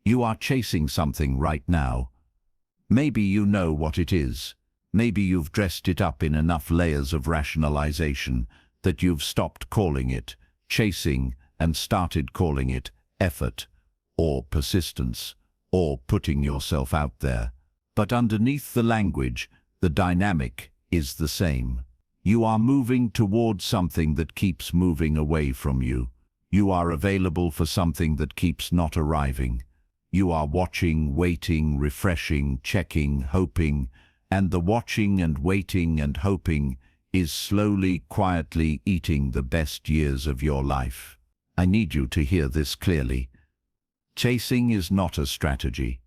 You are chasing something right now. Maybe you know what it is. Maybe you've dressed it up in enough layers of rationalization that you've stopped calling it chasing and started calling it effort, or persistence, or putting yourself out there. But underneath the language, the dynamic is the same. You are moving towards something that keeps moving away from you. You are available for something that keeps not arriving. You are watching, waiting, refreshing, checking, hoping, and the watching and waiting and hoping is slowly, quietly eating the best years of your life. I need you to hear this clearly. Chasing is not a strategy.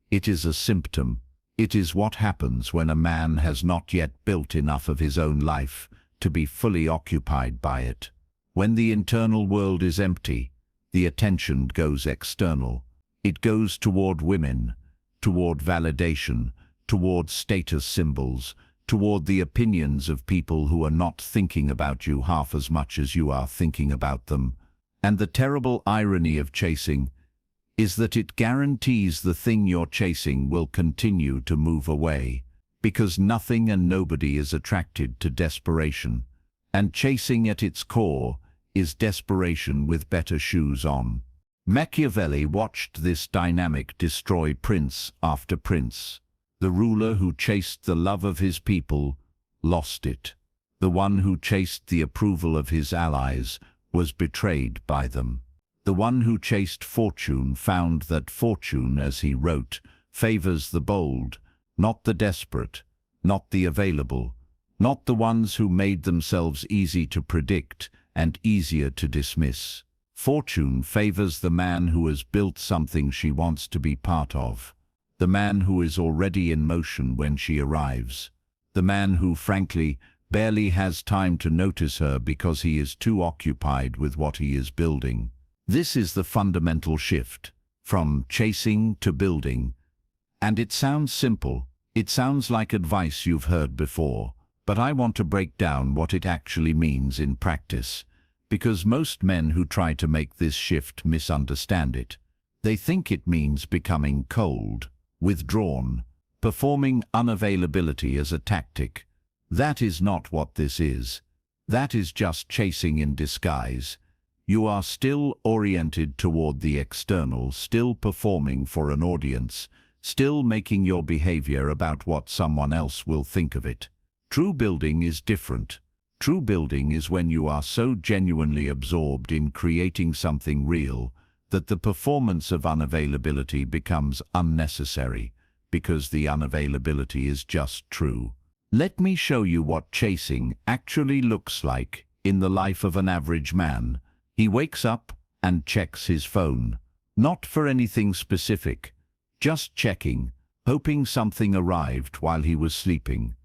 It is a symptom. It is what happens when a man has not yet built enough of his own life to be fully occupied by it. When the internal world is empty, the attention goes external. It goes toward women, toward validation, toward status symbols, toward the opinions of people who are not thinking about you half as much as you are thinking about them. And the terrible irony of chasing is that it guarantees the thing you're chasing will continue to move away, because nothing and nobody is attracted to desperation. And chasing at its core is desperation with better shoes on. Machiavelli watched this dynamic destroy prince after prince. The ruler who chased the love of his people lost it. The one who chased the approval of his allies was betrayed by them. The one who chased fortune found that fortune, as he wrote, favors the bold, not the desperate, not the available, not the ones who made themselves easy to predict and easier to dismiss. Fortune favors the man who has built something she wants to be part of, the man who is already in motion when she arrives, the man who, frankly, barely has time to notice her because he is too occupied with what he is building. This is the fundamental shift, from chasing to building. And it sounds simple. It sounds like advice you've heard before, but I want to break down what it actually means in practice, because most men who try to make this shift misunderstand it. They think it means becoming cold, withdrawn, performing unavailability as a tactic. That is not what this is. That is just chasing in disguise. You are still oriented toward the external, still performing for an audience, still making your behavior about what someone else will think of it. True building is different. True building is when you are so genuinely absorbed in creating something real that the performance of unavailability becomes unnecessary, because the unavailability is just true. Let me show you what chasing actually looks like in the life of an average man. He wakes up and checks his phone, not for anything specific, just checking, hoping something arrived while he was sleeping.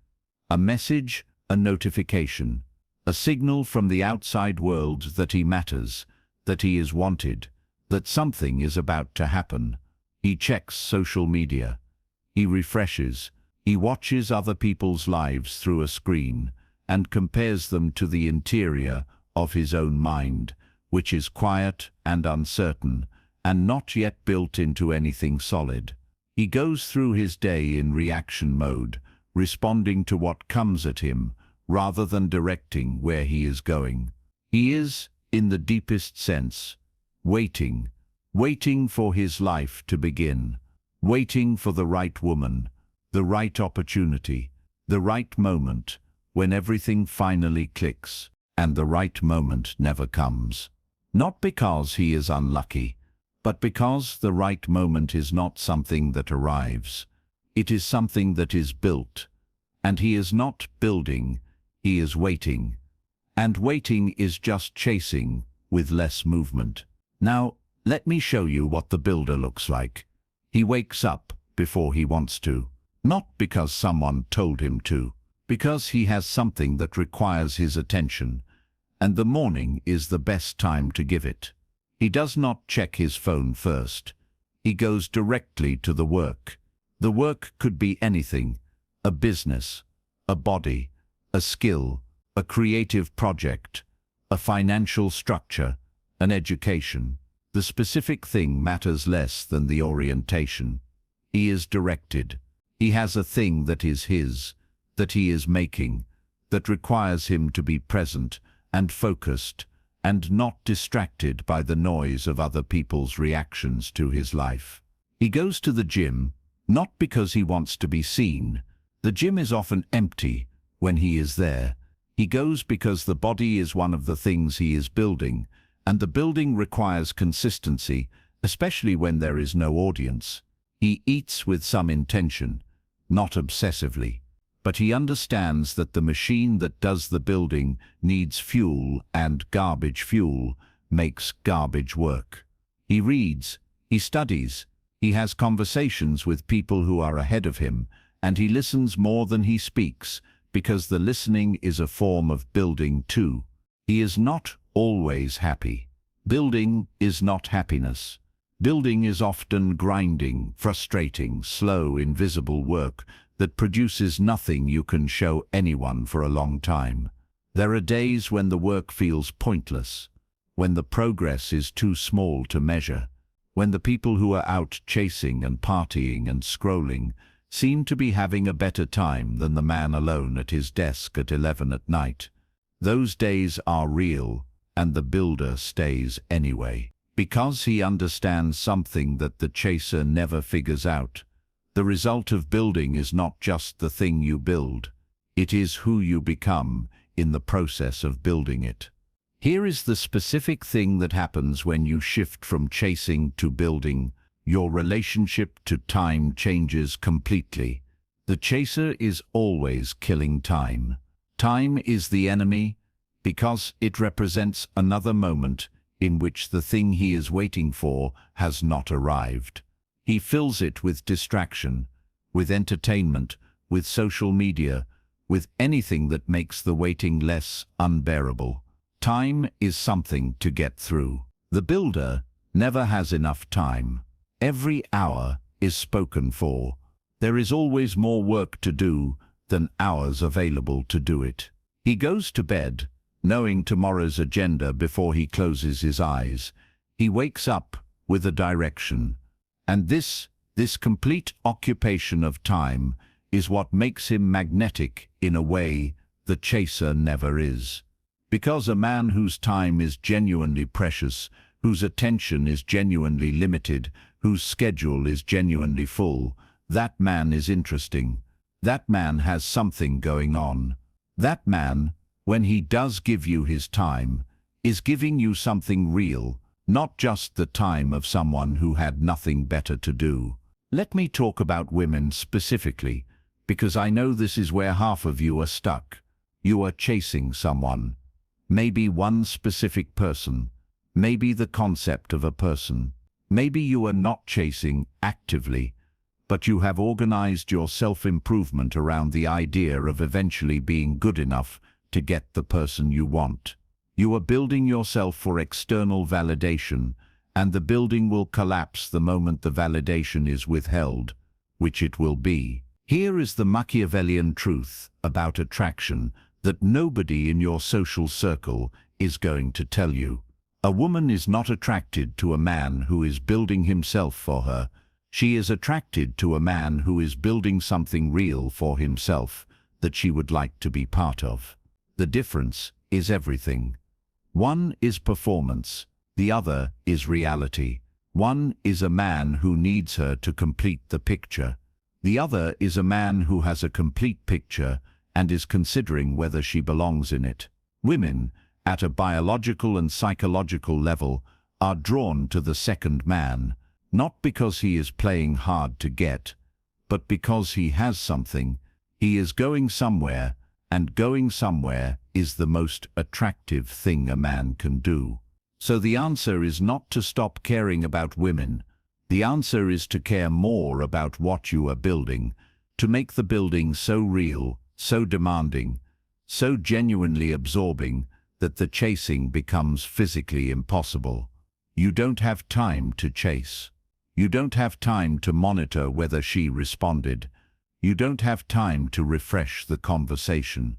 A message, a notification, a signal from the outside world that he matters, that he is wanted, that something is about to happen. He checks social media. He refreshes. He watches other people's lives through a screen and compares them to the interior of his own mind, which is quiet and uncertain and not yet built into anything solid. He goes through his day in reaction mode, responding to what comes at him rather than directing where he is going. He is, in the deepest sense, waiting for his life to begin, waiting for the right woman, the right opportunity, the right moment, when everything finally clicks, and the right moment never comes. Not because he is unlucky, but because the right moment is not something that arrives. It is something that is built, and he is not building, he is waiting. And waiting is just chasing with less movement. Now, let me show you what the builder looks like. He wakes up before he wants to, not because someone told him to, because he has something that requires his attention, and the morning is the best time to give it. He does not check his phone first. He goes directly to the work. The work could be anything: a business, a body, a skill, a creative project, a financial structure, an education. The specific thing matters less than the orientation. He is directed. He has a thing that is his, that he is making, that requires him to be present and focused and not distracted by the noise of other people's reactions to his life. He goes to the gym, not because he wants to be seen. The gym is often empty when he is there. He goes because the body is one of the things he is building, and the building requires consistency, especially when there is no audience. He eats with some intention, not obsessively, but he understands that the machine that does the building needs fuel, and garbage fuel makes garbage work. He reads, he studies, he has conversations with people who are ahead of him, and he listens more than he speaks, because the listening is a form of building too. He is not always happy. Building is not happiness. Building is often grinding, frustrating, slow, invisible work that produces nothing you can show anyone for a long time. There are days when the work feels pointless, when the progress is too small to measure, when the people who are out chasing and partying and scrolling seem to be having a better time than the man alone at his desk at 11 at night. Those days are real, and the builder stays anyway, because he understands something that the chaser never figures out. The result of building is not just the thing you build, it is who you become in the process of building it. Here is the specific thing that happens when you shift from chasing to building. Your relationship to time changes completely. The chaser is always killing time. Time is the enemy because it represents another moment in which the thing he is waiting for has not arrived. He fills it with distraction, with entertainment, with social media, with anything that makes the waiting less unbearable. Time is something to get through. The builder never has enough time. Every hour is spoken for. There is always more work to do than hours available to do it. He goes to bed, knowing tomorrow's agenda before he closes his eyes. He wakes up with a direction. And this complete occupation of time is what makes him magnetic in a way the chaser never is. Because a man whose time is genuinely precious, whose attention is genuinely limited, whose schedule is genuinely full, that man is interesting. That man has something going on. That man, when he does give you his time, is giving you something real, not just the time of someone who had nothing better to do. Let me talk about women specifically, because I know this is where half of you are stuck. You are chasing someone. Maybe one specific person. Maybe the concept of a person. Maybe you are not chasing actively, but you have organized your self-improvement around the idea of eventually being good enough to get the person you want. You are building yourself for external validation, and the building will collapse the moment the validation is withheld, which it will be. Here is the Machiavellian truth about attraction that nobody in your social circle is going to tell you. A woman is not attracted to a man who is building himself for her. She is attracted to a man who is building something real for himself that she would like to be part of. The difference is everything. One is performance, the other is reality. One is a man who needs her to complete the picture. The other is a man who has a complete picture and is considering whether she belongs in it. Women, at a biological and psychological level, are drawn to the second man, not because he is playing hard to get, but because he has something. He is going somewhere, and going somewhere is the most attractive thing a man can do. So the answer is not to stop caring about women. The answer is to care more about what you are building, to make the building so real, so demanding, so genuinely absorbing, that the chasing becomes physically impossible. You don't have time to chase. You don't have time to monitor whether she responded. You don't have time to refresh the conversation.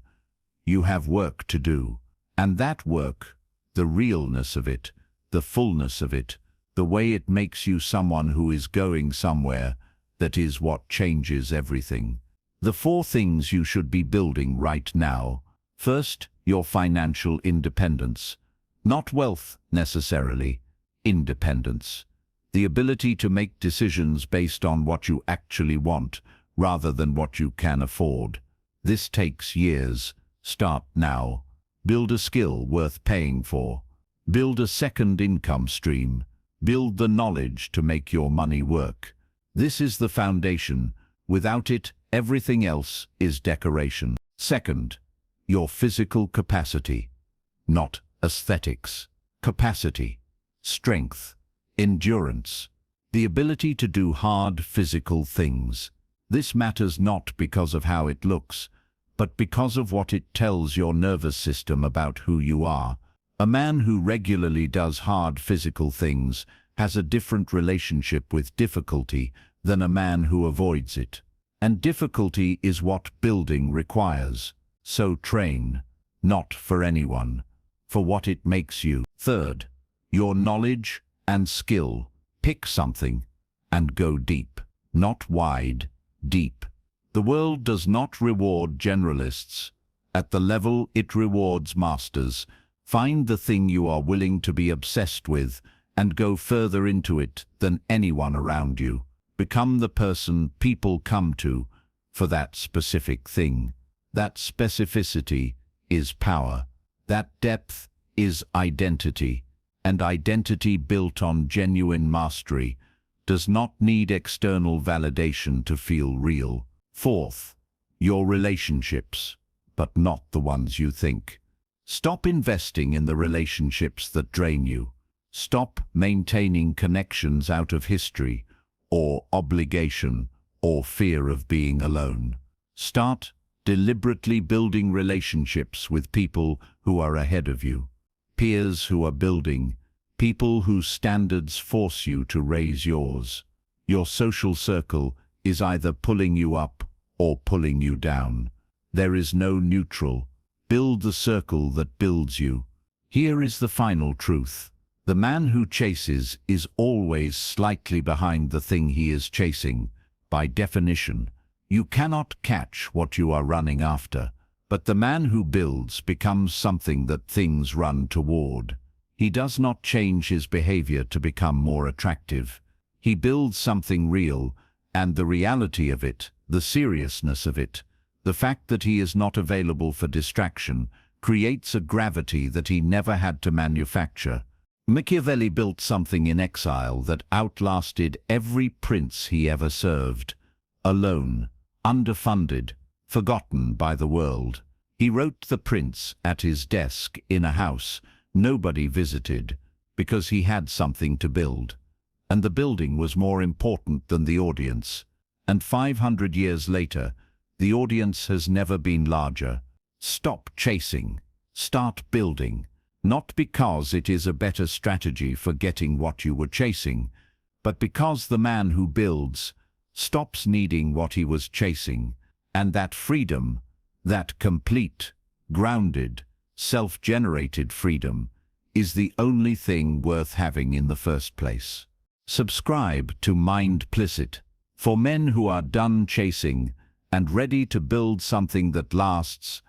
You have work to do. And that work, the realness of it, the fullness of it, the way it makes you someone who is going somewhere, that is what changes everything. The 4 things you should be building right now. First, your financial independence. Not wealth necessarily, independence. The ability to make decisions based on what you actually want, rather than what you can afford. This takes years. Start now. Build a skill worth paying for. Build a second income stream. Build the knowledge to make your money work. This is the foundation. Without it, everything else is decoration. Second, your physical capacity. Not aesthetics. Capacity. Strength. Endurance. The ability to do hard physical things. This matters not because of how it looks, but because of what it tells your nervous system about who you are. A man who regularly does hard physical things has a different relationship with difficulty than a man who avoids it. And difficulty is what building requires. So train, not for anyone, for what it makes you. Third, your knowledge and skill. Pick something and go deep, not wide, deep. The world does not reward generalists. At the level it rewards masters. Find the thing you are willing to be obsessed with and go further into it than anyone around you. Become the person people come to for that specific thing. That specificity is power. That depth is identity. And identity built on genuine mastery does not need external validation to feel real. Fourth, your relationships, but not the ones you think. Stop investing in the relationships that drain you. Stop maintaining connections out of history, or obligation, or fear of being alone. Start deliberately building relationships with people who are ahead of you. Peers who are building, people whose standards force you to raise yours. Your social circle is either pulling you up or pulling you down. There is no neutral. Build the circle that builds you. Here is the final truth. The man who chases is always slightly behind the thing he is chasing. By definition, you cannot catch what you are running after, but the man who builds becomes something that things run toward. He does not change his behavior to become more attractive. He builds something real, and the reality of it, the seriousness of it, the fact that he is not available for distraction, creates a gravity that he never had to manufacture. Machiavelli built something in exile that outlasted every prince he ever served. Alone, underfunded, forgotten by the world. He wrote The Prince at his desk in a house nobody visited because he had something to build. And the building was more important than the audience. And 500 years later, the audience has never been larger. Stop chasing. Start building. Not because it is a better strategy for getting what you were chasing, but because the man who builds stops needing what he was chasing, and that freedom, that complete, grounded, self-generated freedom, is the only thing worth having in the first place. Subscribe to Mindplicit for men who are done chasing and ready to build something that lasts